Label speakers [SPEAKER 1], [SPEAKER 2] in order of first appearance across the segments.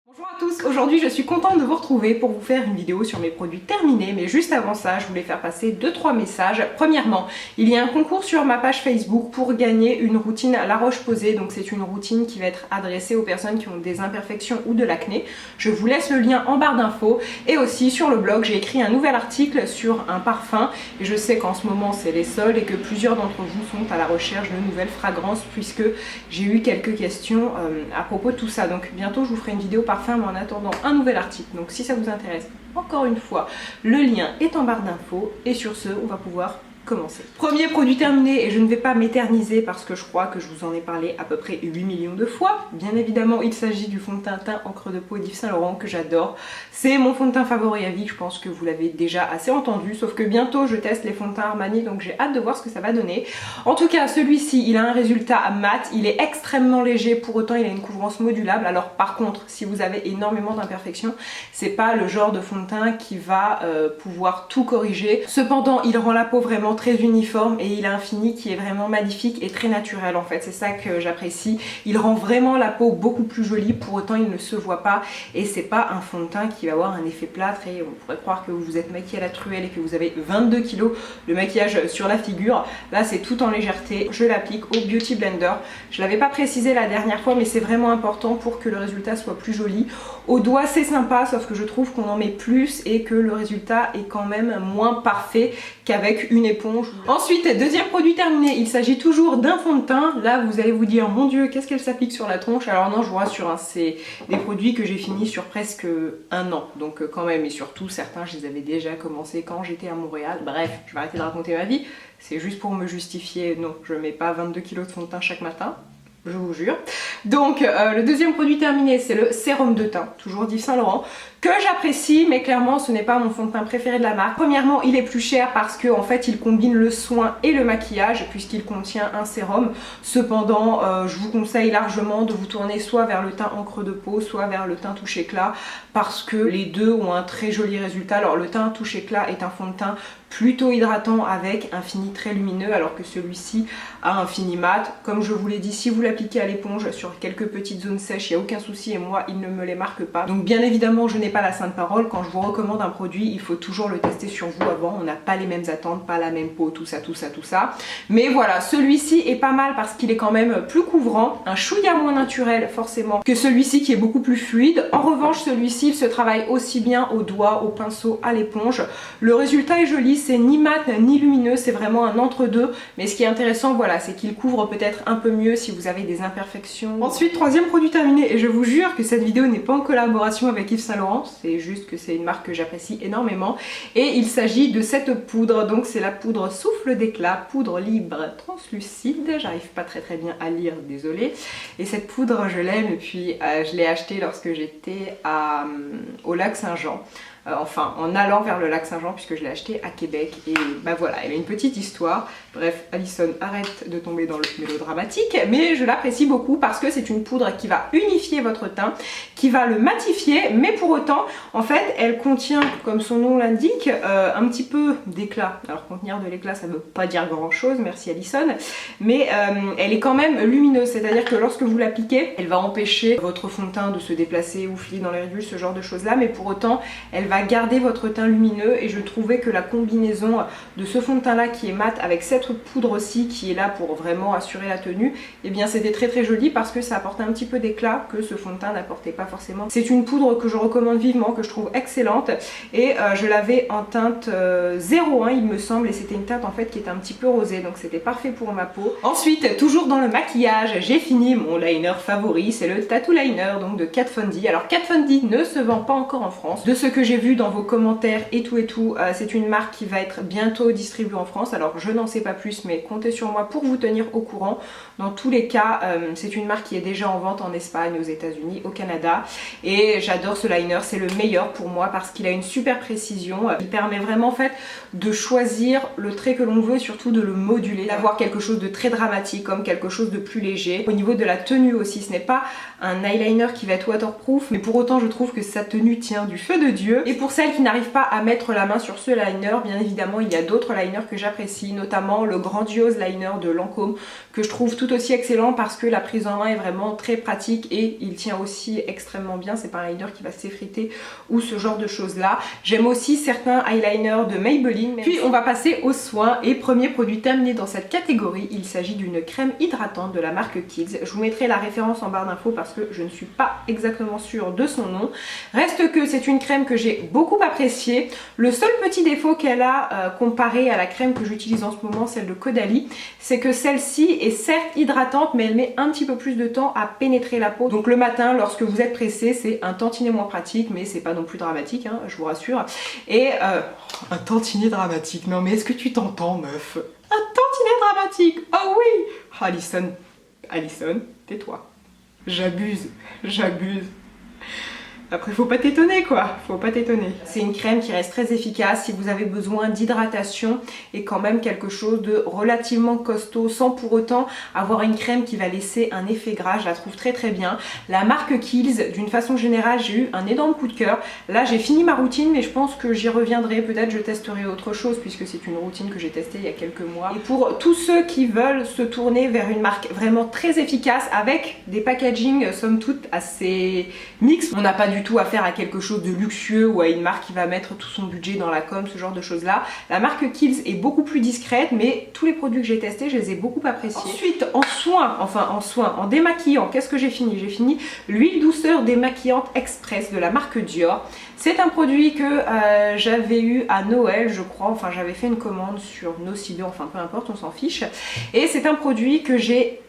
[SPEAKER 1] Bonjour à tous, aujourd'hui je suis contente de vous retrouver pour vous faire une vidéo sur mes produits terminés, mais juste avant ça je voulais faire passer 2-3 messages. Premièrement, il y a un concours sur ma page Facebook pour gagner une routine à La Roche-Posay, donc c'est une routine qui va être adressée aux personnes qui ont des imperfections ou de l'acné. Je vous laisse le lien en barre d'infos et aussi sur le blog j'ai écrit un nouvel article sur un parfum et je sais qu'en ce moment c'est les soldes et que plusieurs d'entre vous sont à la recherche de nouvelles fragrances puisque j'ai eu quelques questions à propos de tout ça, donc bientôt je vous ferai une vidéo parfum mais en attendant un nouvel article, donc si ça vous intéresse, encore une fois, le lien est en barre d'infos et sur ce, on va pouvoir commencer. Premier produit terminé et je ne vais pas m'éterniser parce que je crois que je vous en ai parlé à peu près 8 millions de fois. Bien évidemment, il s'agit du fond de teint encre de peau d'Yves Saint Laurent que j'adore. C'est mon fond de teint favori à vie, je pense que vous l'avez déjà assez entendu, sauf que bientôt je teste les fonds de teint Armani donc j'ai hâte de voir ce que ça va donner. En tout cas, celui-ci, il a un résultat mat, il est extrêmement léger, pour autant il a une couvrance modulable. Alors par contre, si vous avez énormément d'imperfections, c'est pas le genre de fond de teint qui va pouvoir tout corriger. Cependant, il rend la peau vraiment très uniforme et il a un fini qui est vraiment magnifique et très naturel en fait, c'est ça que j'apprécie. Il rend vraiment la peau beaucoup plus jolie, pour autant il ne se voit pas et c'est pas un fond de teint qui va avoir un effet plâtre et on pourrait croire que vous vous êtes maquillé à la truelle et que vous avez 22 kg de maquillage sur la figure. Là c'est tout en légèreté, je l'applique au Beauty Blender. Je l'avais pas précisé la dernière fois mais c'est vraiment important pour que le résultat soit plus joli. Au doigt c'est sympa, sauf que je trouve qu'on en met plus et que le résultat est quand même moins parfait qu'avec une éponge. Ensuite, deuxième produit terminé, il s'agit toujours d'un fond de teint. Là vous allez vous dire mon dieu qu'est-ce qu'elle s'applique sur la tronche. Alors non, je vous rassure, hein, c'est des produits que j'ai fini sur presque un an, donc quand même, et surtout certains je les avais déjà commencé quand j'étais à Montréal. Bref, je vais arrêter de raconter ma vie, c'est juste pour me justifier. Non, je mets pas 22 kg de fond de teint chaque matin, je vous jure. Donc le deuxième produit terminé, c'est le sérum de teint, toujours d'Yves Saint Laurent, que j'apprécie, mais clairement ce n'est pas mon fond de teint préféré de la marque. Premièrement, il est plus cher parce que en fait il combine le soin et le maquillage puisqu'il contient un sérum. Cependant, je vous conseille largement de vous tourner soit vers le teint encre de peau, soit vers le teint touche éclat, parce que les deux ont un très joli résultat. Alors le teint touche éclat est un fond de teint plutôt hydratant avec un fini très lumineux, alors que celui-ci a un fini mat. Comme je vous l'ai dit, si vous l'appliquez à l'éponge sur quelques petites zones sèches, il n'y a aucun souci et moi il ne me les marque pas. Donc bien évidemment je n'ai pas la sainte parole, quand je vous recommande un produit il faut toujours le tester sur vous avant, on n'a pas les mêmes attentes, pas la même peau, tout ça. Mais voilà, celui-ci est pas mal parce qu'il est quand même plus couvrant, un chouïa moins naturel forcément que celui-ci qui est beaucoup plus fluide. En revanche celui-ci il se travaille aussi bien au doigt, au pinceau, à l'éponge. Le résultat est joli, c'est ni mat ni lumineux, c'est vraiment un entre-deux, mais ce qui est intéressant voilà, c'est qu'il couvre peut-être un peu mieux si vous avez des imperfections. Ensuite, troisième produit terminé, et je vous jure que cette vidéo n'est pas en collaboration avec Yves Saint Laurent, c'est juste que c'est une marque que j'apprécie énormément, et il s'agit de cette poudre. Donc c'est la poudre souffle d'éclat, poudre libre translucide, j'arrive pas très bien à lire, désolée, et cette poudre je l'aime et puis je l'ai achetée lorsque j'étais au lac Saint-Jean. Enfin en allant vers le lac Saint-Jean puisque je l'ai acheté à Québec et bah voilà, elle a une petite histoire. Bref, Alison, arrête de tomber dans le mélodramatique, mais je l'apprécie beaucoup parce que c'est une poudre qui va unifier votre teint, qui va le matifier, mais pour autant en fait elle contient, comme son nom l'indique, un petit peu d'éclat. Alors contenir de l'éclat ça veut pas dire grand chose, merci Alison, mais elle est quand même lumineuse, c'est à dire que lorsque vous l'appliquez elle va empêcher votre fond de teint de se déplacer ou filer dans les ridules, ce genre de choses là, mais pour autant elle va garder votre teint lumineux et je trouvais que la combinaison de ce fond de teint là qui est mat avec cette poudre aussi qui est là pour vraiment assurer la tenue, et bien c'était très joli parce que ça apporte un petit peu d'éclat que ce fond de teint n'apportait pas forcément. C'est une poudre que je recommande vivement, que je trouve excellente, et je l'avais en teinte 01 il me semble, et c'était une teinte en fait qui était un petit peu rosée, donc c'était parfait pour ma peau. Ensuite, toujours dans le maquillage, j'ai fini mon liner favori, c'est le Tattoo Liner donc de Kat Von D. Alors Kat Von D ne se vend pas encore en France, de ce que j'ai vu dans vos commentaires et tout, c'est une marque qui va être bientôt distribuée en France. Alors je n'en sais pas plus, mais comptez sur moi pour vous tenir au courant. Dans tous les cas, c'est une marque qui est déjà en vente en Espagne, aux États-Unis, au Canada, et j'adore ce liner, c'est le meilleur pour moi parce qu'il a une super précision. Il permet vraiment en fait de choisir le trait que l'on veut et surtout de le moduler, d'avoir quelque chose de très dramatique comme quelque chose de plus léger. Au niveau de la tenue aussi, ce n'est pas un eyeliner qui va être waterproof, mais pour autant je trouve que sa tenue tient du feu de Dieu. Et pour celles qui n'arrivent pas à mettre la main sur ce liner, bien évidemment il y a d'autres liners que j'apprécie, notamment le grandiose liner de Lancôme que je trouve tout aussi excellent parce que la prise en main est vraiment très pratique et il tient aussi extrêmement bien. C'est pas un liner qui va s'effriter ou ce genre de choses là. J'aime aussi certains eyeliners de Maybelline. Puis on va passer aux soins et premier produit terminé dans cette catégorie, il s'agit d'une crème hydratante de la marque Kiehl's. Je vous mettrai la référence en barre d'infos parce que je ne suis pas exactement sûre de son nom. Reste que c'est une crème que j'ai beaucoup appréciée. Le seul petit défaut qu'elle a comparé à la crème que j'utilise en ce moment, celle de Caudalie, c'est que celle-ci est certes hydratante mais elle met un petit peu plus de temps à pénétrer la peau. Donc le matin lorsque vous êtes pressé, c'est un tantinet moins pratique, mais c'est pas non plus dramatique, hein, je vous rassure. Et un tantinet dramatique, non mais est-ce que tu t'entends meuf? Un tantinet dramatique, oh oui. Alison, Alison, tais-toi. J'abuse, j'abuse. Après faut pas t'étonner quoi, faut pas t'étonner. C'est une crème qui reste très efficace si vous avez besoin d'hydratation et quand même quelque chose de relativement costaud sans pour autant avoir une crème qui va laisser un effet gras. Je la trouve très très bien. La marque Kiehl's, d'une façon générale, j'ai eu un énorme coup de cœur. Là j'ai fini ma routine mais je pense que j'y reviendrai, peut-être je testerai autre chose puisque c'est une routine que j'ai testée il y a quelques mois. Et pour tous ceux qui veulent se tourner vers une marque vraiment très efficace avec des packaging somme toute assez mix, on n'a pas du tout à faire à quelque chose de luxueux ou à une marque qui va mettre tout son budget dans la com, ce genre de choses là. La marque Kiehl's est beaucoup plus discrète mais tous les produits que j'ai testés je les ai beaucoup appréciés. Ensuite en soins, en démaquillant, qu'est-ce que j'ai fini? J'ai fini l'huile douceur démaquillante express de la marque Dior. C'est un produit que j'avais eu à Noël je crois, enfin j'avais fait une commande sur Nocido, enfin peu importe, on s'en fiche. Et c'est un produit que j'ai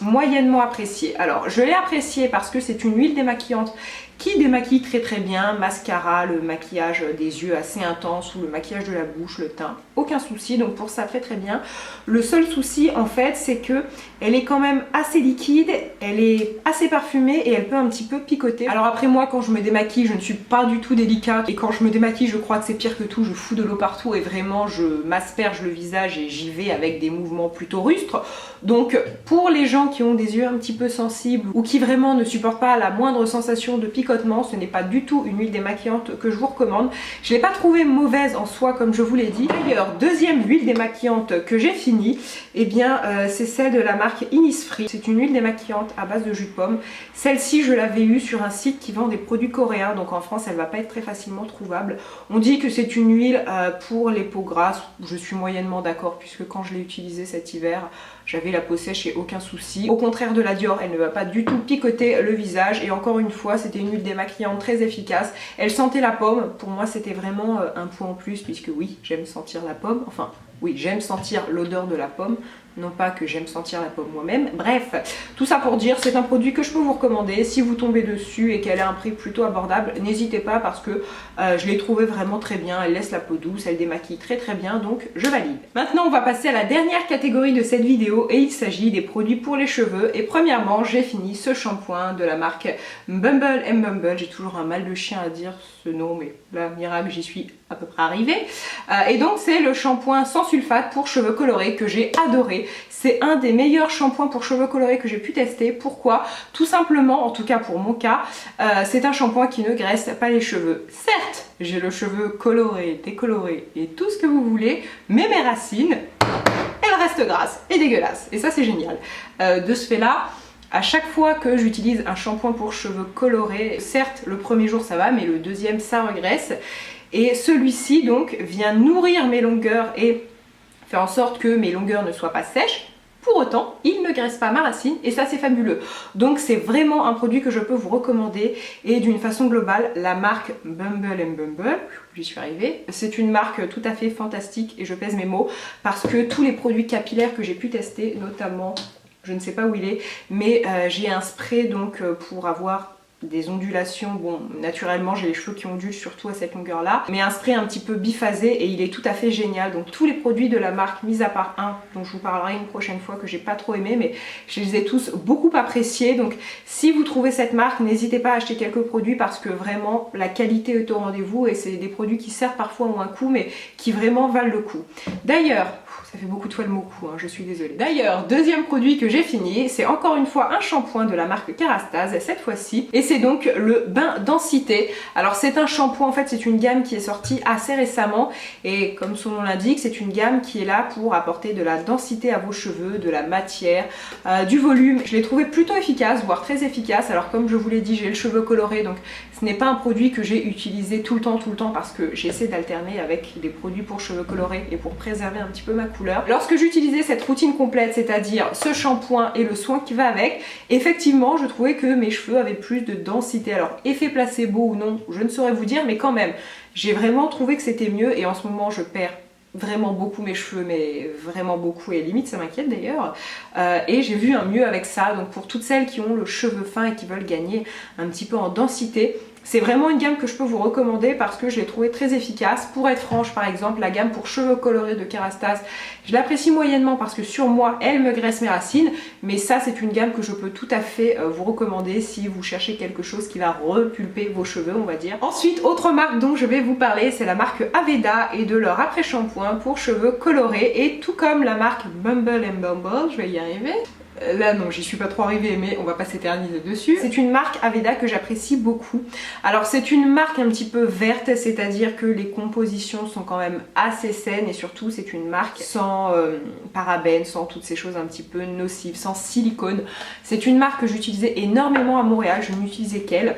[SPEAKER 1] moyennement apprécié. Alors je l'ai apprécié parce que c'est une huile démaquillante qui démaquille très très bien, mascara, le maquillage des yeux assez intense ou le maquillage de la bouche, le teint, aucun souci, donc pour ça très très bien. Le seul souci en fait c'est que elle est quand même assez liquide, elle est assez parfumée et elle peut un petit peu picoter. Alors après moi quand je me démaquille je ne suis pas du tout délicate et quand je me démaquille je crois que c'est pire que tout, je fous de l'eau partout et vraiment je m'asperge le visage et j'y vais avec des mouvements plutôt rustres. Donc pour les gens qui ont des yeux un petit peu sensibles ou qui vraiment ne supportent pas la moindre sensation de picotement, ce n'est pas du tout une huile démaquillante que je vous recommande. Je ne l'ai pas trouvée mauvaise en soi comme je vous l'ai dit. D'ailleurs, deuxième huile démaquillante que j'ai fini, eh bien c'est celle de la marque Innisfree. C'est une huile démaquillante à base de jus de pomme. Celle-ci je l'avais eue sur un site qui vend des produits coréens, donc en France elle va pas être très facilement trouvable. On dit que c'est une huile pour les peaux grasses. Je suis moyennement d'accord puisque quand je l'ai utilisée cet hiver, j'avais la peau sèche et aucun souci. Au contraire de la Dior, elle ne va pas du tout picoter le visage et encore une fois c'était une huile démaquillante très efficace. Elle sentait la pomme, pour moi c'était vraiment un point en plus puisque oui, j'aime sentir la pomme, enfin oui, j'aime sentir l'odeur de la pomme, non pas que j'aime sentir la pomme moi-même. Bref, tout ça pour dire, c'est un produit que je peux vous recommander. Si vous tombez dessus et qu'elle a un prix plutôt abordable, n'hésitez pas parce que je l'ai trouvée vraiment très bien. Elle laisse la peau douce, elle démaquille très très bien, donc je valide. Maintenant, on va passer à la dernière catégorie de cette vidéo et il s'agit des produits pour les cheveux. Et premièrement, j'ai fini ce shampoing de la marque Bumble & Bumble. J'ai toujours un mal de chien à dire ce nom, mais là, miracle, j'y suis à peu près arrivée. Et donc, c'est le shampoing sans sulfate pour cheveux colorés que j'ai adoré. C'est un des meilleurs shampoings pour cheveux colorés que j'ai pu tester. Pourquoi? Tout simplement, en tout cas pour mon cas, c'est un shampoing qui ne graisse pas les cheveux. Certes, j'ai le cheveu coloré, décoloré et tout ce que vous voulez, mais mes racines, elles restent grasses et dégueulasses. Et ça, c'est génial. De ce fait-là, à chaque fois que j'utilise un shampoing pour cheveux colorés, certes, le premier jour ça va, mais le deuxième, ça regraisse. Et celui-ci, donc, vient nourrir mes longueurs et faire en sorte que mes longueurs ne soient pas sèches. Pour autant, il ne graisse pas ma racine et ça c'est fabuleux. Donc c'est vraiment un produit que je peux vous recommander et d'une façon globale, la marque Bumble & Bumble, j'y suis arrivée, c'est une marque tout à fait fantastique et je pèse mes mots parce que tous les produits capillaires que j'ai pu tester, notamment, je ne sais pas où il est, mais j'ai un spray donc pour avoir des ondulations, bon naturellement j'ai les cheveux qui ondulent surtout à cette longueur là, mais un spray un petit peu biphasé et il est tout à fait génial. Donc tous les produits de la marque, mis à part un dont je vous parlerai une prochaine fois que j'ai pas trop aimé, mais je les ai tous beaucoup appréciés. Donc si vous trouvez cette marque, n'hésitez pas à acheter quelques produits parce que vraiment la qualité est au rendez-vous et c'est des produits qui certes parfois ont un coût mais qui vraiment valent le coup. D'ailleurs, Ça fait beaucoup de fois le mot cou, hein, je suis désolée. D'ailleurs, deuxième produit que j'ai fini, c'est encore une fois un shampoing de la marque Kerastase, cette fois-ci, et c'est donc le bain densité. Alors c'est un shampoing, en fait c'est une gamme qui est sortie assez récemment, et comme son nom l'indique, c'est une gamme qui est là pour apporter de la densité à vos cheveux, de la matière, du volume. Je l'ai trouvé plutôt efficace, voire très efficace. Alors comme je vous l'ai dit, j'ai le cheveu coloré, donc ce n'est pas un produit que j'ai utilisé tout le temps, parce que j'essaie d'alterner avec des produits pour cheveux colorés et pour préserver un petit peu ma couleur. Lorsque j'utilisais cette routine complète, c'est-à-dire ce shampoing et le soin qui va avec, effectivement je trouvais que mes cheveux avaient plus de densité. Alors effet placebo ou non, je ne saurais vous dire, mais quand même, j'ai vraiment trouvé que c'était mieux, et en ce moment je perds vraiment beaucoup mes cheveux, mais vraiment beaucoup, et limite ça m'inquiète d'ailleurs, et j'ai vu un mieux avec ça. Donc pour toutes celles qui ont le cheveu fin et qui veulent gagner un petit peu en densité, c'est vraiment une gamme que je peux vous recommander parce que je l'ai trouvée très efficace. Pour être franche, par exemple, la gamme pour cheveux colorés de Kerastase, je l'apprécie moyennement parce que sur moi, elle me graisse mes racines, mais ça c'est une gamme que je peux tout à fait vous recommander si vous cherchez quelque chose qui va repulper vos cheveux, on va dire. Ensuite, autre marque dont je vais vous parler, c'est la marque Aveda et de leur après-shampoing pour cheveux colorés, et tout comme la marque Bumble & Bumble, je vais y arriver. Là non, j'y suis pas trop arrivée, mais on va pas s'éterniser dessus. C'est une marque Aveda que j'apprécie beaucoup. Alors c'est une marque un petit peu verte, c'est-à-dire que les compositions sont quand même assez saines, et surtout c'est une marque sans parabènes, sans toutes ces choses un petit peu nocives, sans silicone. C'est une marque que j'utilisais énormément à Montréal, je n'utilisais qu'elle.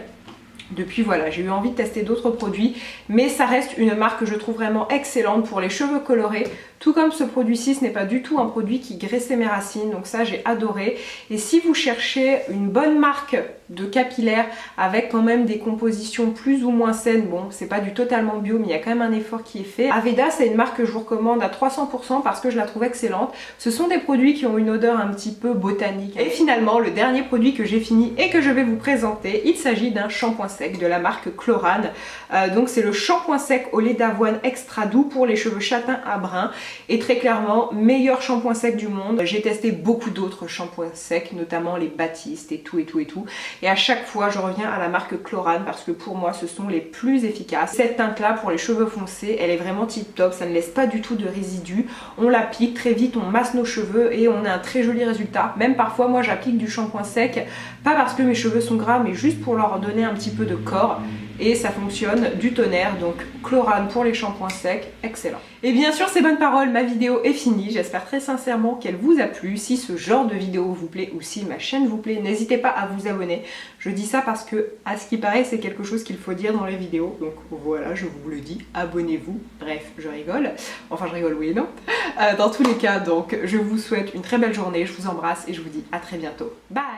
[SPEAKER 1] Depuis voilà, j'ai eu envie de tester d'autres produits, mais ça reste une marque que je trouve vraiment excellente pour les cheveux colorés. Tout comme ce produit-ci, ce n'est pas du tout un produit qui graissait mes racines, donc ça j'ai adoré. Et si vous cherchez une bonne marque de capillaire avec quand même des compositions plus ou moins saines, bon c'est pas du totalement bio mais il y a quand même un effort qui est fait. Aveda, c'est une marque que je vous recommande à 300% parce que je la trouve excellente. Ce sont des produits qui ont une odeur un petit peu botanique. Et finalement, le dernier produit que j'ai fini et que je vais vous présenter, il s'agit d'un shampoing sec de la marque Chlorane. Donc c'est le shampoing sec au lait d'avoine extra doux pour les cheveux châtains à bruns. Et très clairement, meilleur shampoing sec du monde. J'ai testé beaucoup d'autres shampoings secs, notamment les Baptiste et tout. Et à chaque fois, je reviens à la marque Chlorane parce que pour moi, ce sont les plus efficaces. Cette teinte-là, pour les cheveux foncés, elle est vraiment tip top. Ça ne laisse pas du tout de résidus. On l'applique très vite, on masse nos cheveux et on a un très joli résultat. Même parfois, moi, j'applique du shampoing sec, pas parce que mes cheveux sont gras, mais juste pour leur donner un petit peu de corps. Et ça fonctionne du tonnerre, donc Chlorane pour les shampoings secs, excellent. Et bien sûr, ces bonnes paroles, ma vidéo est finie. J'espère très sincèrement qu'elle vous a plu. Si ce genre de vidéo vous plaît ou si ma chaîne vous plaît, n'hésitez pas à vous abonner. Je dis ça parce que, à ce qui paraît, c'est quelque chose qu'il faut dire dans les vidéos. Donc voilà, je vous le dis, abonnez-vous. Bref, je rigole. Enfin, je rigole oui et non. Dans tous les cas, donc, je vous souhaite une très belle journée. Je vous embrasse et je vous dis à très bientôt. Bye!